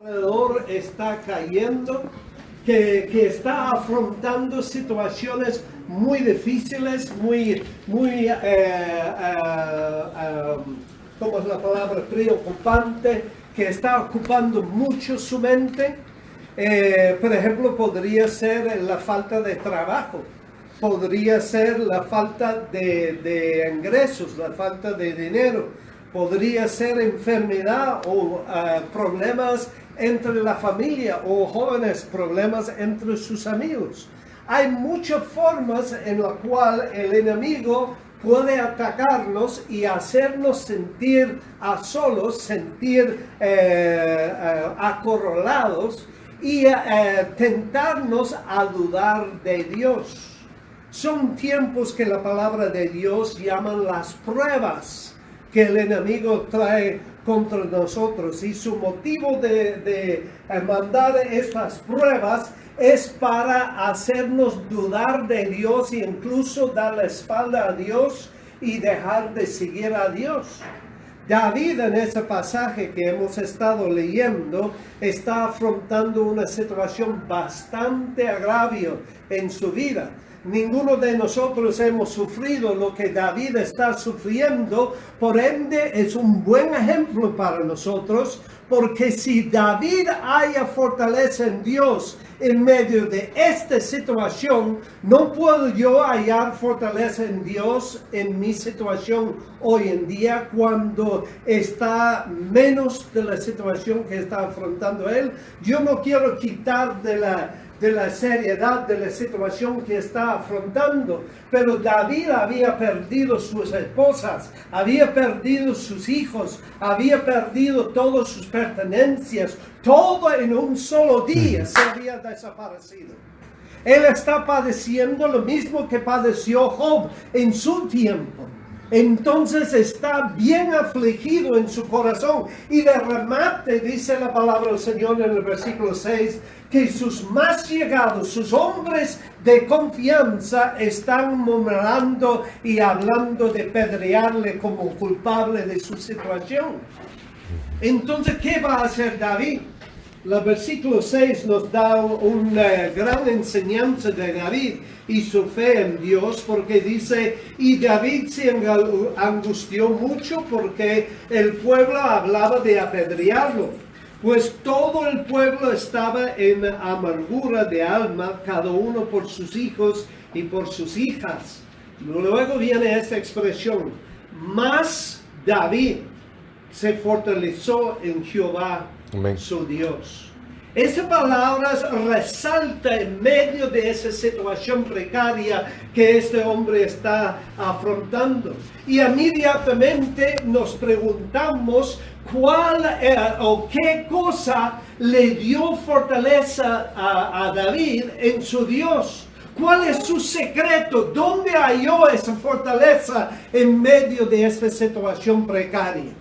alrededor está cayendo, que está afrontando situaciones muy difíciles, ¿cómo es la palabra? Preocupante, que está ocupando mucho su mente. Por ejemplo, podría ser la falta de trabajo, podría ser la falta de ingresos, la falta de dinero, podría ser enfermedad o problemas entre la familia o jóvenes, problemas entre sus amigos. Hay muchas formas en las cuales el enemigo puede atacarnos y hacernos sentir a solos, sentir acorralados y tentarnos a dudar de Dios. Son tiempos que la palabra de Dios llaman las pruebas que el enemigo trae contra nosotros, y su motivo de mandar estas pruebas es para hacernos dudar de Dios e incluso dar la espalda a Dios y dejar de seguir a Dios. David, en ese pasaje que hemos estado leyendo, está afrontando una situación bastante agravio en su vida. Ninguno de nosotros hemos sufrido lo que David está sufriendo, por ende es un buen ejemplo para nosotros, porque si David haya fortaleza en Dios en medio de esta situación, no puedo yo hallar fortaleza en Dios en mi situación hoy en día, cuando está menos de la situación que está afrontando él. Yo no quiero quitar de la seriedad de la situación que está afrontando, pero David había perdido sus esposas, había perdido sus hijos, había perdido todas sus pertenencias, todo en un solo día se había desaparecido. Él está padeciendo lo mismo que padeció Job en su tiempo. Entonces está bien afligido en su corazón, y de remate dice la palabra del Señor en el versículo 6, que sus más llegados, sus hombres de confianza, están murmurando y hablando de pedrearle como culpable de su situación. Entonces, ¿qué va a hacer David? El versículo 6 nos da una gran enseñanza de David y su fe en Dios, porque dice: y David se angustió mucho porque el pueblo hablaba de apedrearlo, pues todo el pueblo estaba en amargura de alma, cada uno por sus hijos y por sus hijas. Luego viene esta expresión: mas David se fortaleció en Jehová, amén, su Dios. Esa palabra resalta en medio de esa situación precaria que este hombre está afrontando. Y inmediatamente nos preguntamos cuál o qué cosa le dio fortaleza a David en su Dios. ¿Cuál es su secreto? ¿Dónde halló esa fortaleza en medio de esta situación precaria?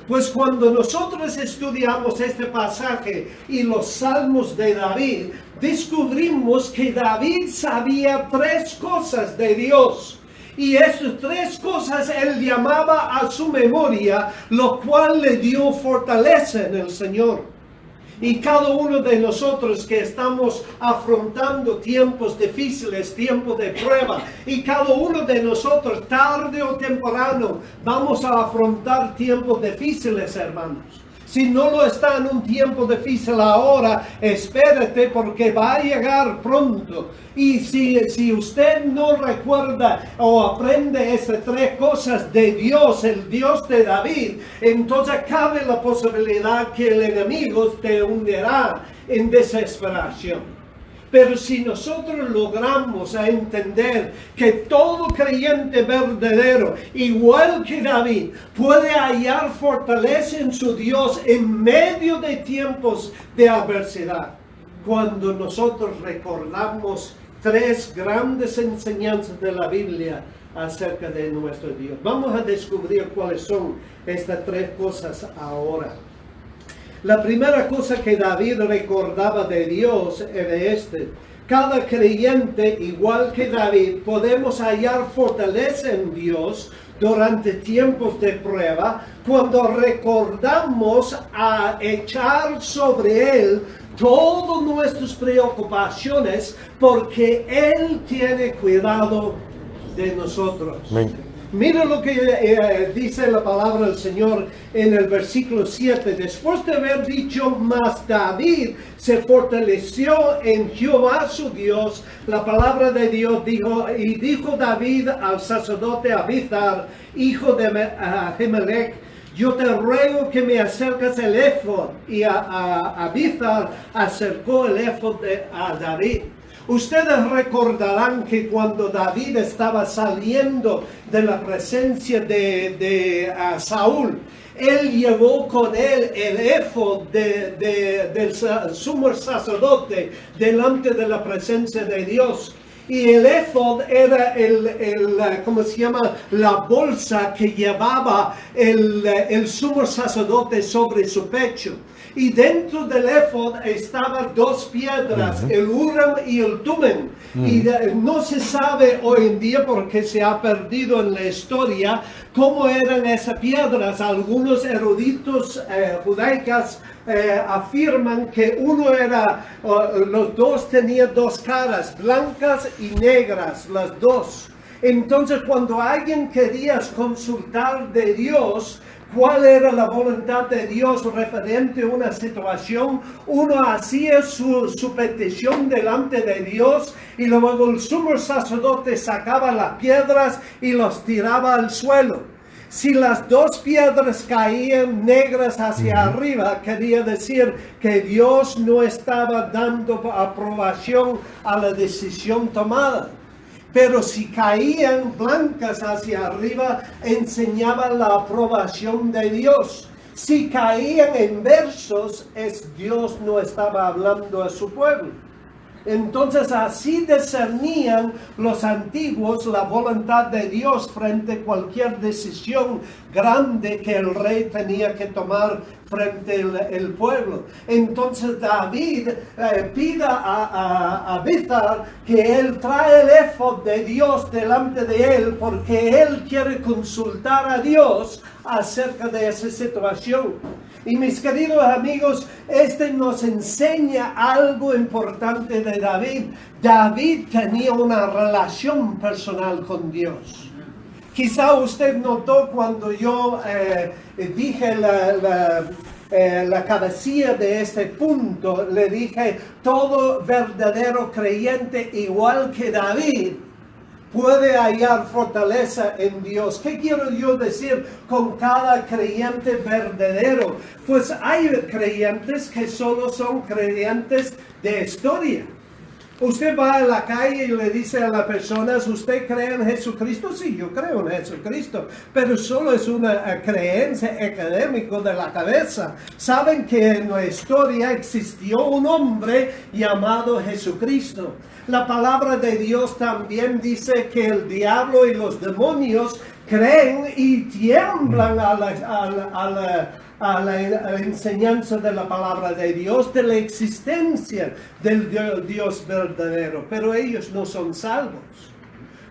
Pues cuando nosotros estudiamos este pasaje y los salmos de David, descubrimos que David sabía tres cosas de Dios. Y esas tres cosas él llamaba a su memoria, lo cual le dio fortaleza en el Señor. Y cada uno de nosotros que estamos afrontando tiempos difíciles, tiempos de prueba, y cada uno de nosotros tarde o temprano vamos a afrontar tiempos difíciles, hermanos. Si no lo está en un tiempo difícil ahora, espérate, porque va a llegar pronto. Y si usted no recuerda o aprende esas tres cosas de Dios, el Dios de David, entonces cabe la posibilidad que el enemigo te hundirá en desesperación. Pero si nosotros logramos entender que todo creyente verdadero, igual que David, puede hallar fortaleza en su Dios en medio de tiempos de adversidad, cuando nosotros recordamos tres grandes enseñanzas de la Biblia acerca de nuestro Dios. Vamos a descubrir cuáles son estas tres cosas ahora. La primera cosa que David recordaba de Dios era cada creyente, igual que David, podemos hallar fortaleza en Dios durante tiempos de prueba, cuando recordamos a echar sobre Él todas nuestras preocupaciones, porque Él tiene cuidado de nosotros. Amén. Mira lo que dice la palabra del Señor en el versículo 7. Después de haber dicho, mas David se fortaleció en Jehová su Dios, la palabra de Dios dijo, y dijo David al sacerdote Abiathar, hijo de Ahimelech, yo te ruego que me acerques el éfod. Y Abiathar acercó el éfod a David. Ustedes recordarán que cuando David estaba saliendo de la presencia de Saúl, él llevó con él el éfod del sumo sacerdote delante de la presencia de Dios. Y el éfod era ¿cómo se llama? La bolsa que llevaba el sumo sacerdote sobre su pecho. Y dentro del éfod estaban dos piedras, el Urim y el Tumim. Y no se sabe hoy en día, porque se ha perdido en la historia, cómo eran esas piedras. Algunos eruditos judaicos afirman que los dos tenían dos caras, blancas y negras, las dos. Entonces, cuando alguien quería consultar de Dios cuál era la voluntad de Dios referente a una situación, uno hacía su petición delante de Dios, y luego el sumo sacerdote sacaba las piedras y los tiraba al suelo. Si las dos piedras caían negras hacia arriba, quería decir que Dios no estaba dando aprobación a la decisión tomada. Pero si caían blancas hacia arriba, enseñaban la aprobación de Dios. Si caían en versos, Dios no estaba hablando a su pueblo. Entonces así discernían los antiguos la voluntad de Dios frente a cualquier decisión grande que el rey tenía que tomar frente al pueblo. Entonces David pide a Abiathar que él trae el éfod de Dios delante de él, porque él quiere consultar a Dios acerca de esa situación. Y mis queridos amigos, nos enseña algo importante de David. David tenía una relación personal con Dios. Quizá usted notó cuando yo dije la cabecilla de este punto, le dije, todo verdadero creyente, igual que David, puede hallar fortaleza en Dios. ¿Qué quiero yo decir con cada creyente verdadero? Pues hay creyentes que solo son creyentes de historia. Usted va a la calle y le dice a las personas, ¿usted cree en Jesucristo? Sí, yo creo en Jesucristo, pero solo es una creencia académica de la cabeza. Saben que en la historia existió un hombre llamado Jesucristo. La palabra de Dios también dice que el diablo y los demonios creen y tiemblan a la enseñanza de la palabra de Dios, de la existencia del Dios verdadero, pero ellos no son salvos.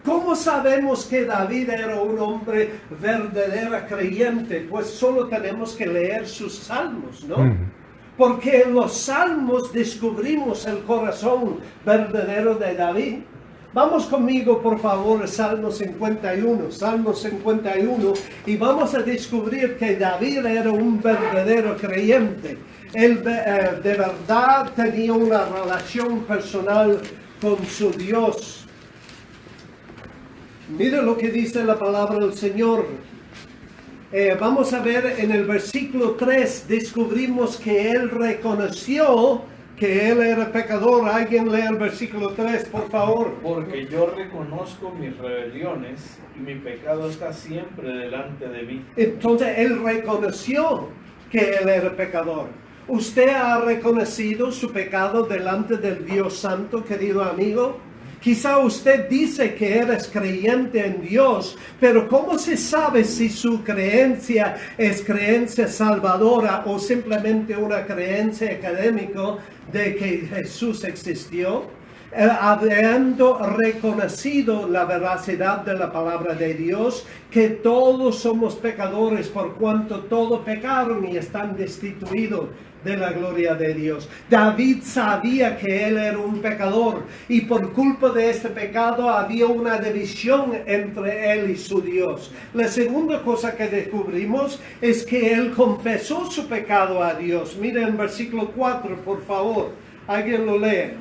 ¿Cómo sabemos que David era un hombre verdadero creyente? Pues solo tenemos que leer sus salmos, ¿no? Porque en los salmos descubrimos el corazón verdadero de David. Vamos conmigo, por favor, Salmo 51, y vamos a descubrir que David era un verdadero creyente. Él de verdad tenía una relación personal con su Dios. Mira lo que dice la palabra del Señor. Vamos a ver en el versículo 3, descubrimos que él reconoció que él era pecador. Alguien lee el versículo 3, por favor. Porque yo reconozco mis rebeliones y mi pecado está siempre delante de mí. Entonces él reconoció que él era pecador. ¿Usted ha reconocido su pecado delante del Dios Santo, querido amigo? Quizá usted dice que eres creyente en Dios, pero ¿cómo se sabe si su creencia es creencia salvadora o simplemente una creencia académica de que Jesús existió? habiendo reconocido la veracidad de la palabra de Dios, que todos somos pecadores por cuanto todos pecaron y están destituidos de la gloria de Dios. David sabía que él era un pecador y por culpa de este pecado había una división entre él y su Dios. La segunda cosa que descubrimos es que él confesó su pecado a Dios. Miren el versículo 4, por favor. Alguien lo lee.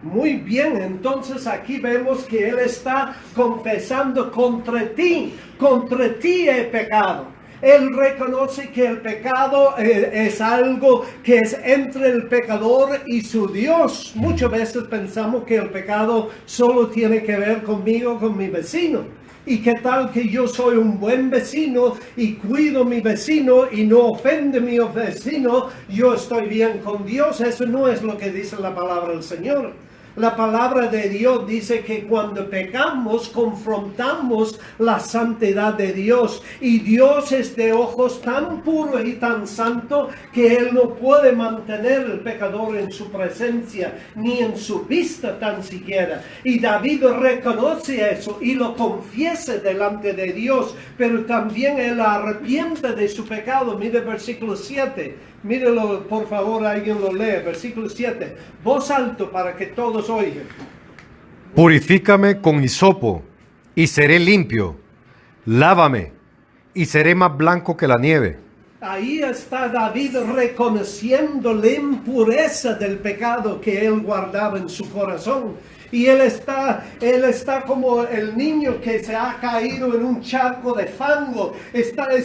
Muy bien, entonces aquí vemos que él está confesando contra ti he pecado. Él reconoce que el pecado es algo que es entre el pecador y su Dios. Muchas veces pensamos que el pecado solo tiene que ver conmigo, con mi vecino. ¿Y qué tal que yo soy un buen vecino y cuido a mi vecino y no ofende a mi vecino? Yo estoy bien con Dios. Eso no es lo que dice la palabra del Señor. La palabra de Dios dice que cuando pecamos, confrontamos la santidad de Dios. Y Dios es de ojos tan puros y tan santos que Él no puede mantener al pecador en su presencia, ni en su vista tan siquiera. Y David reconoce eso y lo confiesa delante de Dios, pero también Él arrepiente de su pecado. Mire el versículo 7. Mírelo, por favor, alguien lo lee. Versículo 7. Voz alto para que todos oigan. Purifícame con hisopo y seré limpio. Lávame y seré más blanco que la nieve. Ahí está David reconociendo la impureza del pecado que él guardaba en su corazón. Y él está como el niño que se ha caído en un charco de fango.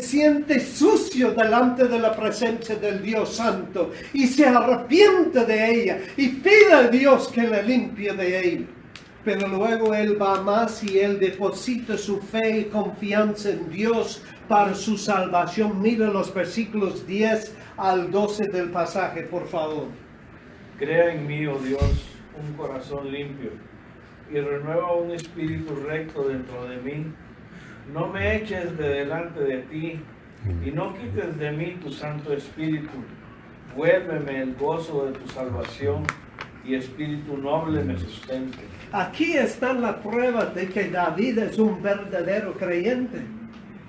Siente sucio delante de la presencia del Dios Santo. Y se arrepiente de ella. Y pide a Dios que le limpie de ella. Pero luego él va más y él deposita su fe y confianza en Dios para su salvación. Mira los versículos 10 al 12 del pasaje, por favor. Crea en mí, oh Dios, un corazón limpio y renueva un espíritu recto dentro de mí. No me eches de delante de ti y no quites de mí tu Santo Espíritu. Vuélveme el gozo de tu salvación y espíritu noble me sustente. Aquí están las pruebas de que David es un verdadero creyente.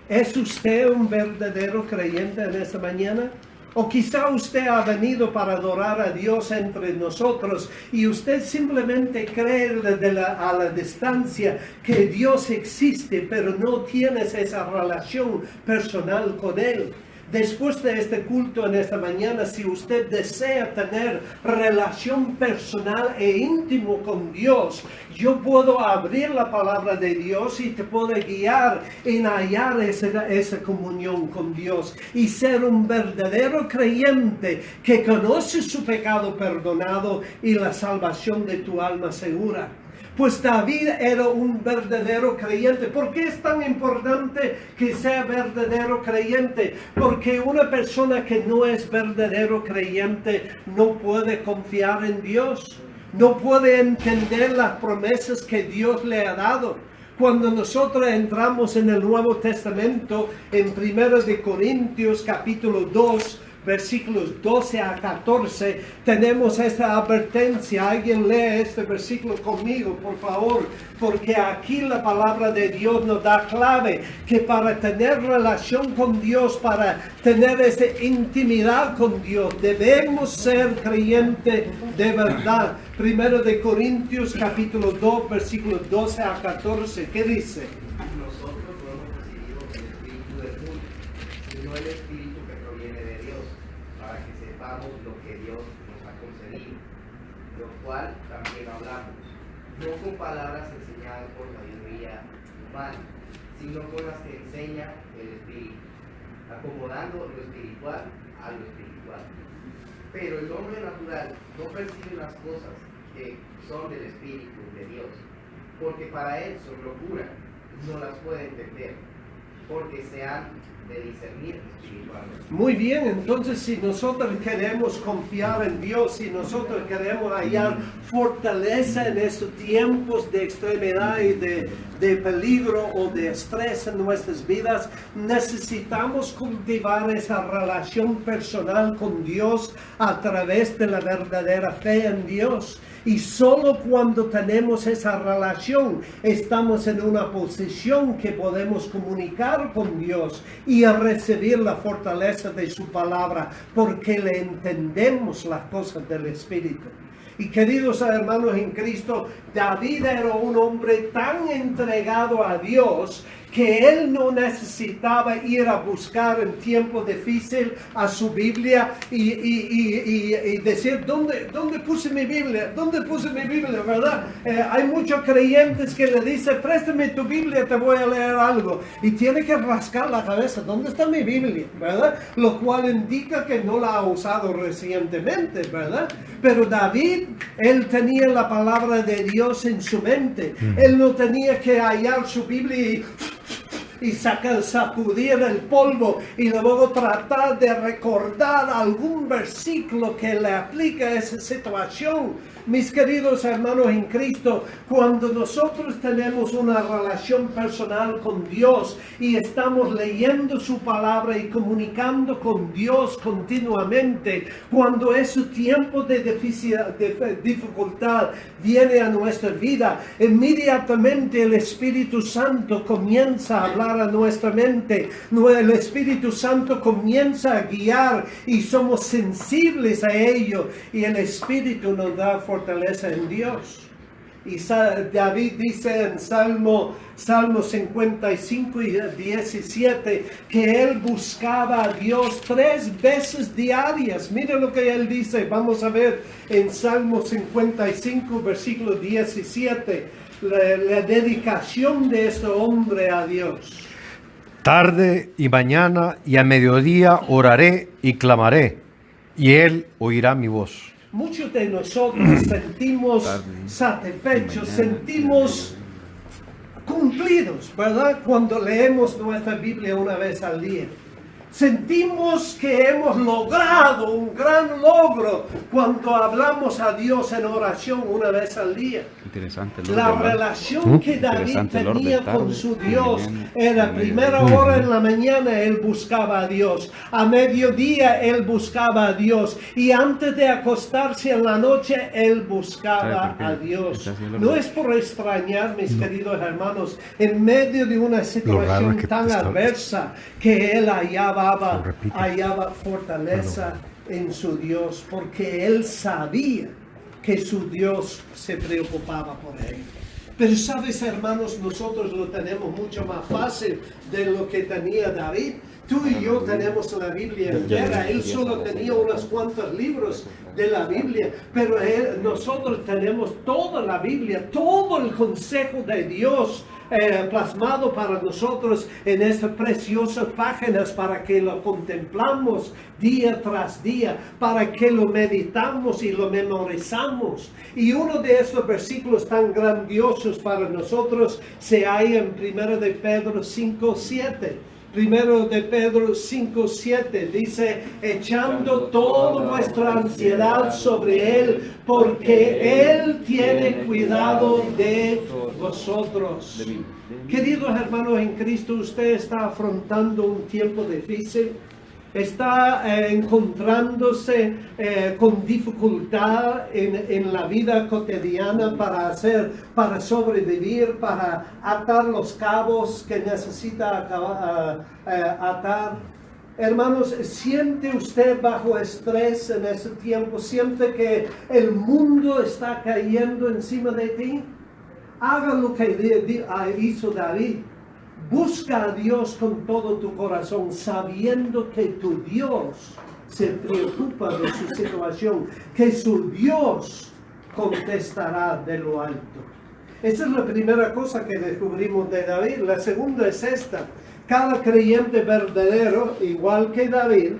¿Es usted un verdadero creyente en esta mañana? O quizá usted ha venido para adorar a Dios entre nosotros y usted simplemente cree a la distancia que Dios existe, pero no tienes esa relación personal con Él. Después de este culto en esta mañana, si usted desea tener relación personal e íntimo con Dios, yo puedo abrir la palabra de Dios y te puedo guiar en hallar esa comunión con Dios y ser un verdadero creyente que conoce su pecado perdonado y la salvación de tu alma segura. Pues David era un verdadero creyente. ¿Por qué es tan importante que sea verdadero creyente? Porque una persona que no es verdadero creyente no puede confiar en Dios. No puede entender las promesas que Dios le ha dado. Cuando nosotros entramos en el Nuevo Testamento, en 1 de Corintios capítulo 2, versículos 12 a 14, tenemos esta advertencia. Alguien lee este versículo conmigo, por favor, porque aquí la palabra de Dios nos da clave que para tener relación con Dios, para tener esa intimidad con Dios, debemos ser creyentes de verdad. 1 de Corintios capítulo 2, versículos 12 a 14, ¿qué dice? Nosotros no hemos recibido el Espíritu del mundo, sino el Espíritu que proviene de Dios, para que sepamos lo que Dios nos ha concedido, lo cual también hablamos, no con palabras enseñadas por sabiduría humana, sino con las que enseña el Espíritu, acomodando lo espiritual a lo espiritual. Pero el hombre natural no percibe las cosas que son del Espíritu de Dios, porque para él son locura, no las puede entender, porque se han de discernir espiritualmente. Muy bien, entonces si nosotros queremos confiar en Dios, si nosotros queremos hallar fortaleza en estos tiempos de extremidad y de peligro o de estrés en nuestras vidas, necesitamos cultivar esa relación personal con Dios a través de la verdadera fe en Dios. Y solo cuando tenemos esa relación estamos en una posición que podemos comunicar con Dios y recibir la fortaleza de su palabra, porque le entendemos las cosas del Espíritu. Y queridos hermanos en Cristo, David era un hombre tan entregado a Dios que él no necesitaba ir a buscar en tiempo difícil a su Biblia y decir, ¿dónde puse mi Biblia? ¿Dónde puse mi Biblia? ¿Verdad? Hay muchos creyentes que le dicen, préstame tu Biblia, te voy a leer algo. Y tiene que rascar la cabeza, ¿dónde está mi Biblia? ¿Verdad? Lo cual indica que no la ha usado recientemente, ¿verdad? Pero David, él tenía la palabra de Dios en su mente. Él no tenía que hallar su Biblia y sacudir el polvo y luego tratar de recordar algún versículo que le aplique a esa situación. Mis queridos hermanos en Cristo, cuando nosotros tenemos una relación personal con Dios y estamos leyendo su palabra y comunicando con Dios continuamente, cuando ese tiempo de dificultad viene a nuestra vida, inmediatamente el Espíritu Santo comienza a hablar a nuestra mente. El Espíritu Santo comienza a guiar y somos sensibles a ello, y el Espíritu nos da fortaleza en Dios. Y David dice en Salmo 55 y 17 que él buscaba a Dios 3 veces diarias. Mire lo que él dice. Vamos a ver en Salmo 55 versículo 17 la dedicación de este hombre a Dios. Tarde y mañana y a mediodía oraré y clamaré, y él oirá mi voz. Muchos de nosotros sentimos satisfechos, sentimos cumplidos, ¿verdad? Cuando leemos nuestra Biblia una vez al día. Sentimos que hemos logrado un gran logro cuando hablamos a Dios en oración una vez al día. Interesante. La relación que David tenía con su Dios era primera hora en la mañana él buscaba a Dios, a mediodía él buscaba a Dios y antes de acostarse en la noche él buscaba a Dios. No es por extrañar, mis queridos hermanos, en medio de una situación tan adversa que él hallaba fortaleza en su Dios, porque él sabía que su Dios se preocupaba por él. Pero sabes, hermanos, nosotros lo tenemos mucho más fácil de lo que tenía David. Tú y yo tenemos la Biblia entera. Él solo tenía unos cuantos libros de la Biblia, pero nosotros tenemos toda la Biblia, todo el consejo de Dios plasmado para nosotros en estas preciosas páginas para que lo contemplamos día tras día, para que lo meditamos y lo memorizamos. Y uno de estos versículos tan grandiosos para nosotros se halla en 1 de Pedro 5:7. 1 de Pedro 5:7 dice, echando toda vuestra ansiedad sobre Él, porque Él tiene cuidado de vosotros. Queridos hermanos en Cristo, usted está afrontando un tiempo difícil. Está encontrándose con dificultad en la vida cotidiana para sobrevivir, para atar los cabos que necesita atar. Hermanos, ¿siente usted bajo estrés en ese tiempo? ¿Siente que el mundo está cayendo encima de ti? Haga lo que hizo David. Busca a Dios con todo tu corazón, sabiendo que tu Dios se preocupa de su situación, que su Dios contestará de lo alto. Esa es la primera cosa que descubrimos de David. La segunda es esta. Cada creyente verdadero, igual que David,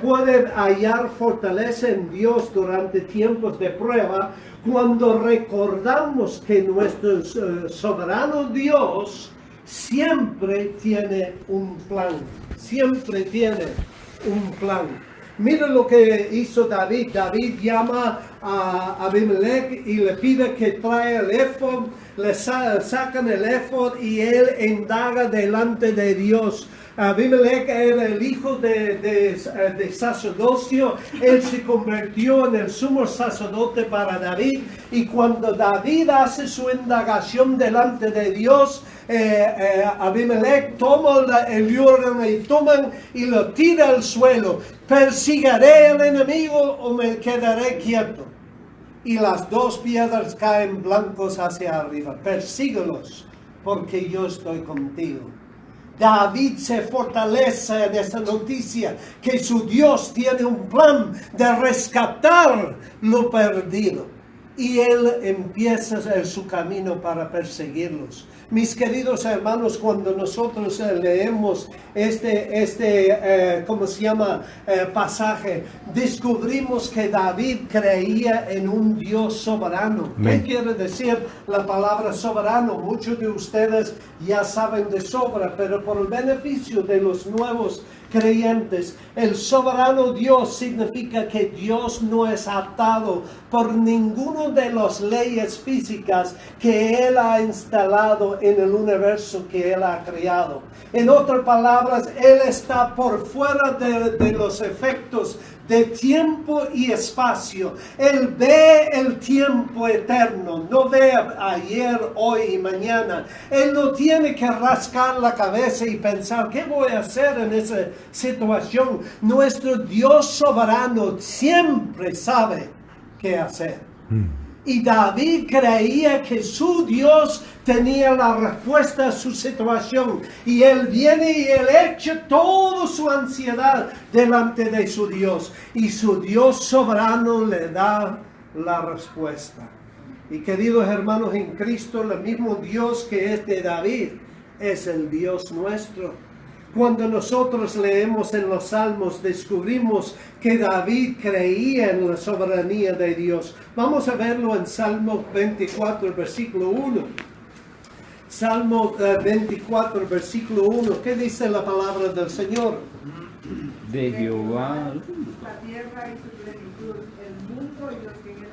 puede hallar fortaleza en Dios durante tiempos de prueba cuando recordamos que nuestro soberano Dios siempre tiene un plan. Siempre tiene un plan. Mira lo que hizo David. David llama a Abimelech y le pide que traiga el éfod. Le sacan el éfod y él indaga delante de Dios. Abimelech era el hijo de sacerdocio. Él se convirtió en el sumo sacerdote para David. Y cuando David hace su indagación delante de Dios, Abimelech toma el Jordán y lo tira al suelo. ¿Perseguiré al enemigo o me quedaré quieto? Y las dos piedras caen blancos hacia arriba. Persíguelos, porque yo estoy contigo. David se fortalece en esa noticia que su Dios tiene un plan de rescatar lo perdido. Y él empieza su camino para perseguirlos. Mis queridos hermanos, cuando nosotros leemos pasaje, descubrimos que David creía en un Dios soberano. ¿Qué quiere decir la palabra soberano? Muchos de ustedes ya saben de sobra, pero por el beneficio de los nuevos creyentes, el soberano Dios significa que Dios no es atado por ninguna de las leyes físicas que Él ha instalado en el universo que Él ha creado. En otras palabras, Él está por fuera de los efectos de tiempo y espacio. Él ve el tiempo eterno, no ve ayer, hoy y mañana. Él no tiene que rascar la cabeza y pensar, ¿qué voy a hacer en esa situación? Nuestro Dios soberano siempre sabe qué hacer. Y David creía que su Dios tenía la respuesta a su situación. Y él viene y él echa toda su ansiedad delante de su Dios. Y su Dios soberano le da la respuesta. Y queridos hermanos en Cristo, el mismo Dios que es de David es el Dios nuestro. Cuando nosotros leemos en los Salmos, descubrimos que David creía en la soberanía de Dios. Vamos a verlo en Salmo 24, versículo 1. Salmo 24, versículo 1. ¿Qué dice la palabra del Señor? De Jehová. La tierra y su plenitud, el mundo y los que en él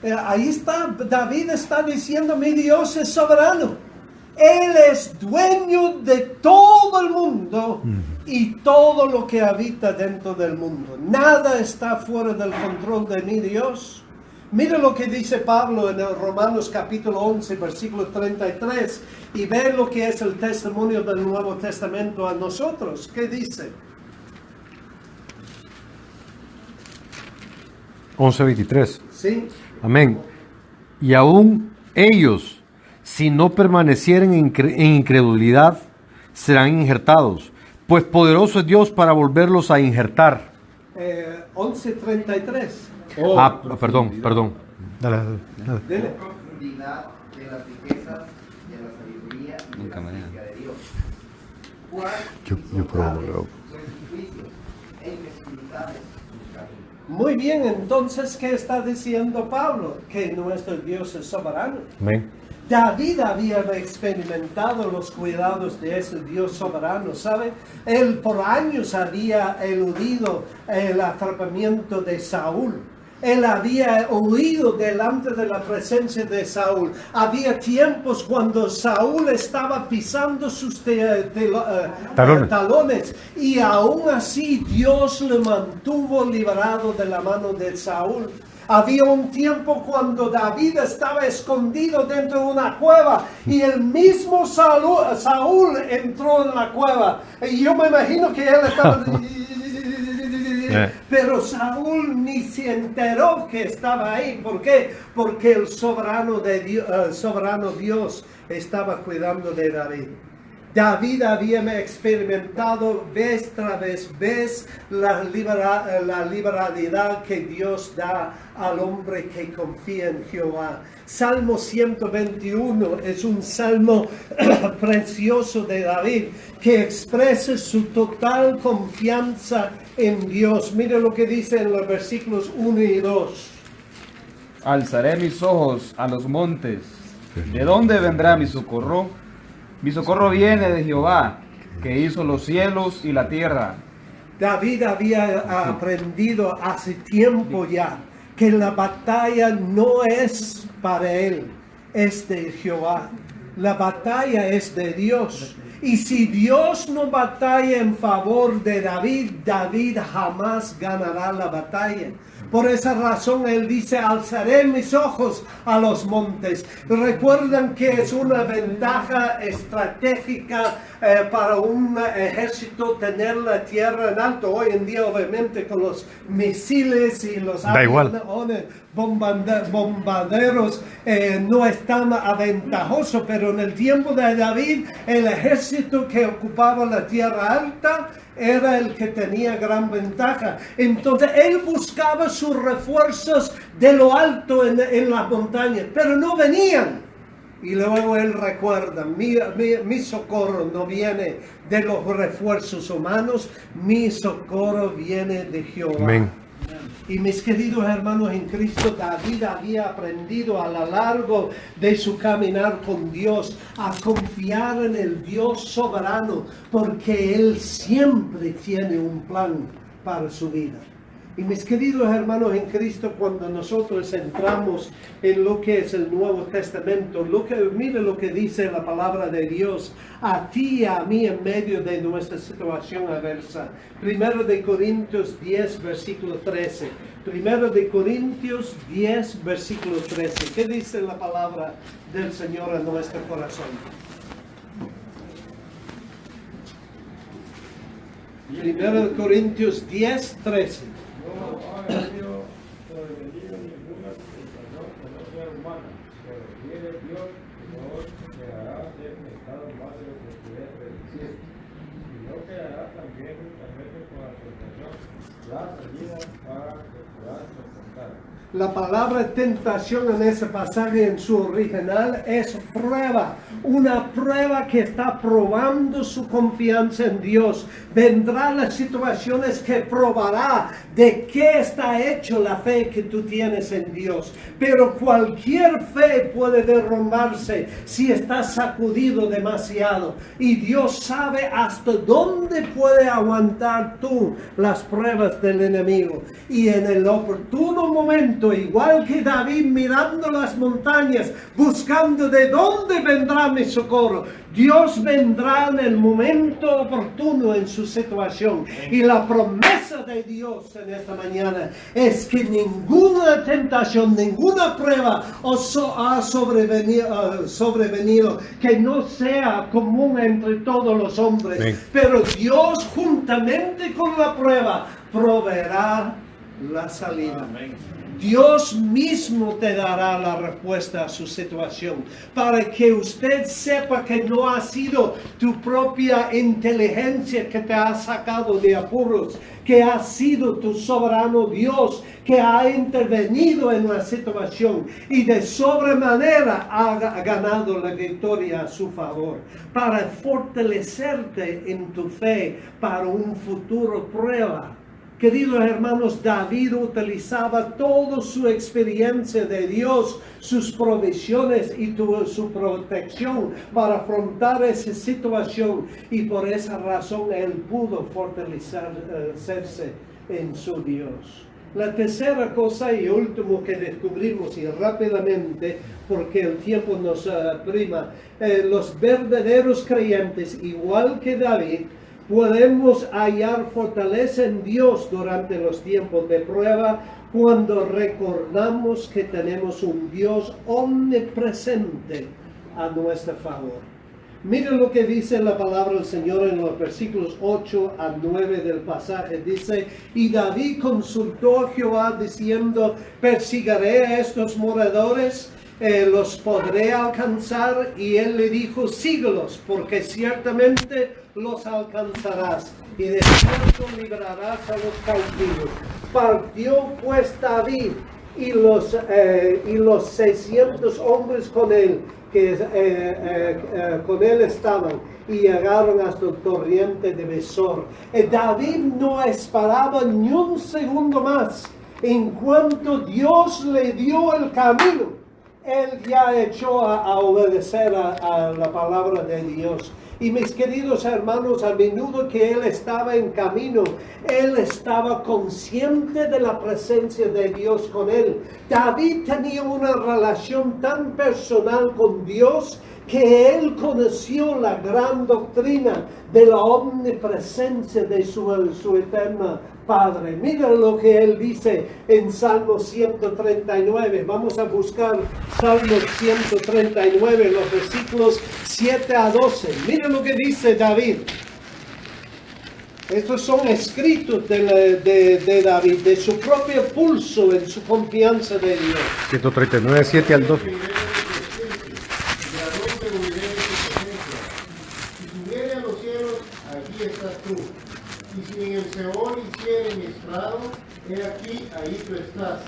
habitan. Ahí está, David está diciendo, mi Dios es soberano. Él es dueño de todo el mundo y todo lo que habita dentro del mundo. Nada está fuera del control de mi Dios. Mira lo que dice Pablo en el Romanos capítulo 11, versículo 33, y ve lo que es el testimonio del Nuevo Testamento a nosotros. ¿Qué dice? 11:23. Sí. Amén. Y aún ellos, si no permanecieren en incredulidad, serán injertados, pues poderoso es Dios para volverlos a injertar. 11:33. Perdón. Dale. Dile. La profundidad de las riquezas, de la sabiduría y de la ciencia de Dios. Cuán insondables son sus juicios e inescrutables sus caminos. Muy bien, entonces, ¿qué está diciendo Pablo? Que nuestro Dios es soberano. Amén. David había experimentado los cuidados de ese Dios soberano, ¿sabe? Él por años había eludido el atrapamiento de Saúl. Él había huido delante de la presencia de Saúl. Había tiempos cuando Saúl estaba pisando sus talones. Y aún así Dios le mantuvo liberado de la mano de Saúl. Había un tiempo cuando David estaba escondido dentro de una cueva y el mismo Saúl entró en la cueva. Y yo me imagino que él estaba... Pero Saúl ni se enteró que estaba ahí. ¿Por qué? Porque el soberano Dios estaba cuidando de David. David había experimentado vez tras vez la liberalidad que Dios da al hombre que confía en Jehová. Salmo 121 es un salmo precioso de David que expresa su total confianza en Dios. Mire lo que dice en los versículos 1 y 2. Alzaré mis ojos a los montes. ¿De dónde vendrá mi socorro? Mi socorro viene de Jehová, que hizo los cielos y la tierra. David había aprendido hace tiempo ya que la batalla no es para él, es de Jehová. La batalla es de Dios. Y si Dios no batalla en favor de David, David jamás ganará la batalla. Por esa razón él dice, alzaré mis ojos a los montes. Recuerdan que es una ventaja estratégica para un ejército tener la tierra en alto. Hoy en día obviamente con los misiles y los bombarderos no es tan aventajoso, pero en el tiempo de David el ejército que ocupaba la tierra alta era el que tenía gran ventaja. Entonces él buscaba sus refuerzos de lo alto en las montañas, pero no venían. Y luego él recuerda, mi socorro no viene de los refuerzos humanos, mi socorro viene de Jehová. Amén. Y mis queridos hermanos en Cristo, David había aprendido a lo largo de su caminar con Dios a confiar en el Dios soberano, porque Él siempre tiene un plan para su vida. Y mis queridos hermanos en Cristo, cuando nosotros entramos en lo que es el Nuevo Testamento, mire lo que dice la palabra de Dios a ti y a mí en medio de nuestra situación adversa. 1 de Corintios 10, versículo 13. 1 de Corintios 10, versículo 13. ¿Qué dice la palabra del Señor en nuestro corazón? 1 Corintios 10, 13. No ha venido sobrevenido ninguna tentación que no sea humana, pero viene Dios y no quedará estado más de lo que pudiera predecir, y no quedará también justamente con la tentación la salida para que puedan soportar. La palabra tentación en ese pasaje en su original es prueba, una prueba que está probando su confianza en Dios. Vendrán las situaciones que probará de qué está hecho la fe que tú tienes en Dios. Pero cualquier fe puede derrumbarse si está sacudido demasiado. Y Dios sabe hasta dónde puede aguantar tú las pruebas del enemigo. Y en el oportuno momento, igual que David mirando las montañas, buscando de dónde vendrá mi socorro, Dios vendrá en el momento oportuno en su situación. Y la promesa de Dios en esta mañana es que ninguna tentación, ninguna prueba os ha sobrevenido que no sea común entre todos los hombres. Sí. Pero Dios, juntamente con la prueba, proveerá la salida. Amén. Dios mismo te dará la respuesta a su situación, para que usted sepa que no ha sido tu propia inteligencia que te ha sacado de apuros, que ha sido tu soberano Dios que ha intervenido en la situación y de sobremanera ha ganado la victoria a su favor, para fortalecerte en tu fe para un futuro prueba. Queridos hermanos, David utilizaba toda su experiencia de Dios, sus provisiones y su protección para afrontar esa situación, y por esa razón él pudo fortalecerse en su Dios. La tercera cosa y último que descubrimos, y rápidamente porque el tiempo nos aprima, los verdaderos creyentes, igual que David, podemos hallar fortaleza en Dios durante los tiempos de prueba cuando recordamos que tenemos un Dios omnipresente a nuestro favor. Miren lo que dice la palabra del Señor en los versículos 8 a 9 del pasaje. Dice, y David consultó a Jehová diciendo, ¿perseguiré a estos moradores? ¿Los podré alcanzar? Y él le dijo, síguelos, porque ciertamente los alcanzarás, y de cierto librarás a los cautivos. Partió pues David y los 600 hombres con él, que con él estaban, y llegaron hasta el torrente de Besor. David no esperaba ni un segundo más. En cuanto Dios le dio el camino, Él ya echó a obedecer a la palabra de Dios. Y mis queridos hermanos, a menudo que él estaba en camino, él estaba consciente de la presencia de Dios con él. David tenía una relación tan personal con Dios que él conoció la gran doctrina de la omnipresencia de su eterno Padre. Mira lo que él dice en Salmo 139. Vamos a buscar Salmo 139, los versículos 7 a 12. Mira lo que dice David. Estos son escritos de David, de su propio pulso en su confianza de Dios. 139, 7 al 12. Y si en el Seol hiciere mi estrado, he aquí, ahí tú estás.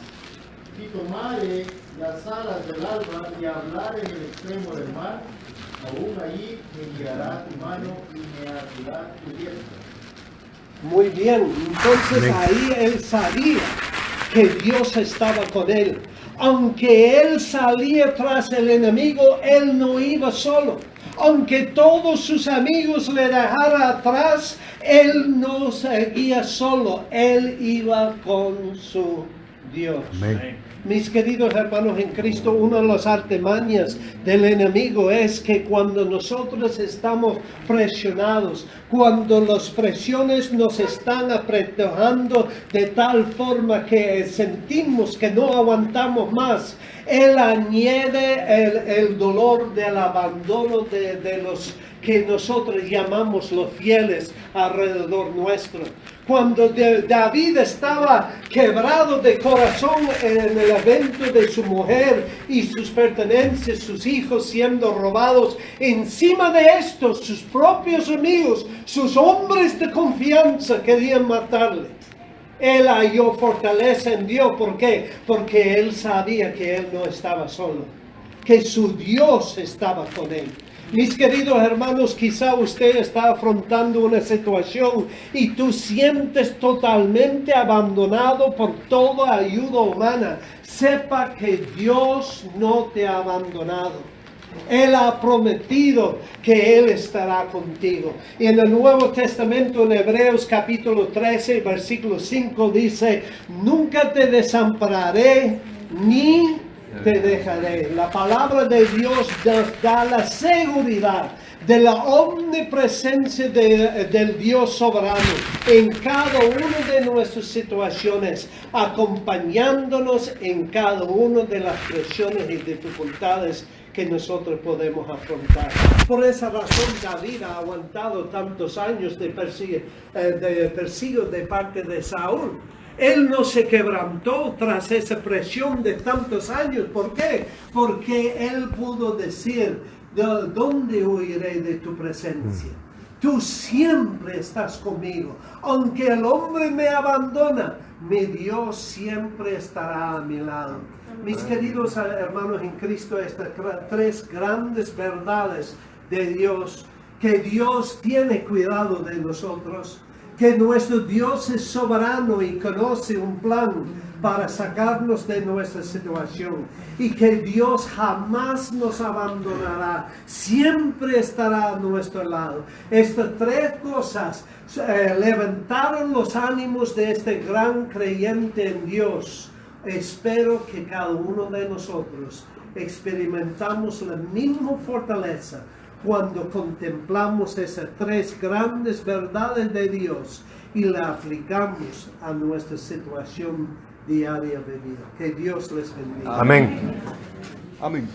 Si tomare las alas del alba y hablar en el extremo del mar, aún allí me guiará tu mano y me asirá tu diestra. Muy bien, entonces ahí él sabía que Dios estaba con él. Aunque él salía tras el enemigo, él no iba solo. Aunque todos sus amigos le dejaran atrás, él no seguía solo, él iba con su Dios. Amén. Mis queridos hermanos en Cristo, una de las artimañas del enemigo es que cuando nosotros estamos presionados, cuando las presiones nos están apretando de tal forma que sentimos que no aguantamos más, él añade el dolor del abandono de los que nosotros llamamos los fieles alrededor nuestro. Cuando David estaba quebrado de corazón en el evento de su mujer y sus pertenencias, sus hijos siendo robados, encima de esto sus propios amigos, sus hombres de confianza querían matarle. Él halló fortaleza en Dios. ¿Por qué? Porque él sabía que él no estaba solo, que su Dios estaba con él. Mis queridos hermanos, quizá usted está afrontando una situación y tú sientes totalmente abandonado por toda ayuda humana. Sepa que Dios no te ha abandonado. Él ha prometido que Él estará contigo. Y en el Nuevo Testamento, en Hebreos capítulo 13, versículo 5, dice: nunca te desampararé ni te dejaré. La palabra de Dios nos da la seguridad de la omnipresencia del Dios soberano en cada una de nuestras situaciones, acompañándonos en cada una de las presiones y dificultades que nosotros podemos afrontar. Por esa razón David ha aguantado tantos años de persigo de parte de Saúl. Él no se quebrantó tras esa presión de tantos años. ¿Por qué? Porque él pudo decir: ¿de dónde huiré de tu presencia? Tú siempre estás conmigo. Aunque el hombre me abandona, mi Dios siempre estará a mi lado. Mis queridos hermanos en Cristo, estas tres grandes verdades de Dios: que Dios tiene cuidado de nosotros, que nuestro Dios es soberano y conoce un plan para sacarnos de nuestra situación, y que Dios jamás nos abandonará, siempre estará a nuestro lado. Estas tres cosas levantaron los ánimos de este gran creyente en Dios. Espero que cada uno de nosotros experimentamos la misma fortaleza cuando contemplamos esas tres grandes verdades de Dios y la aplicamos a nuestra situación diaria de vida. Que Dios les bendiga. Amén. Amén.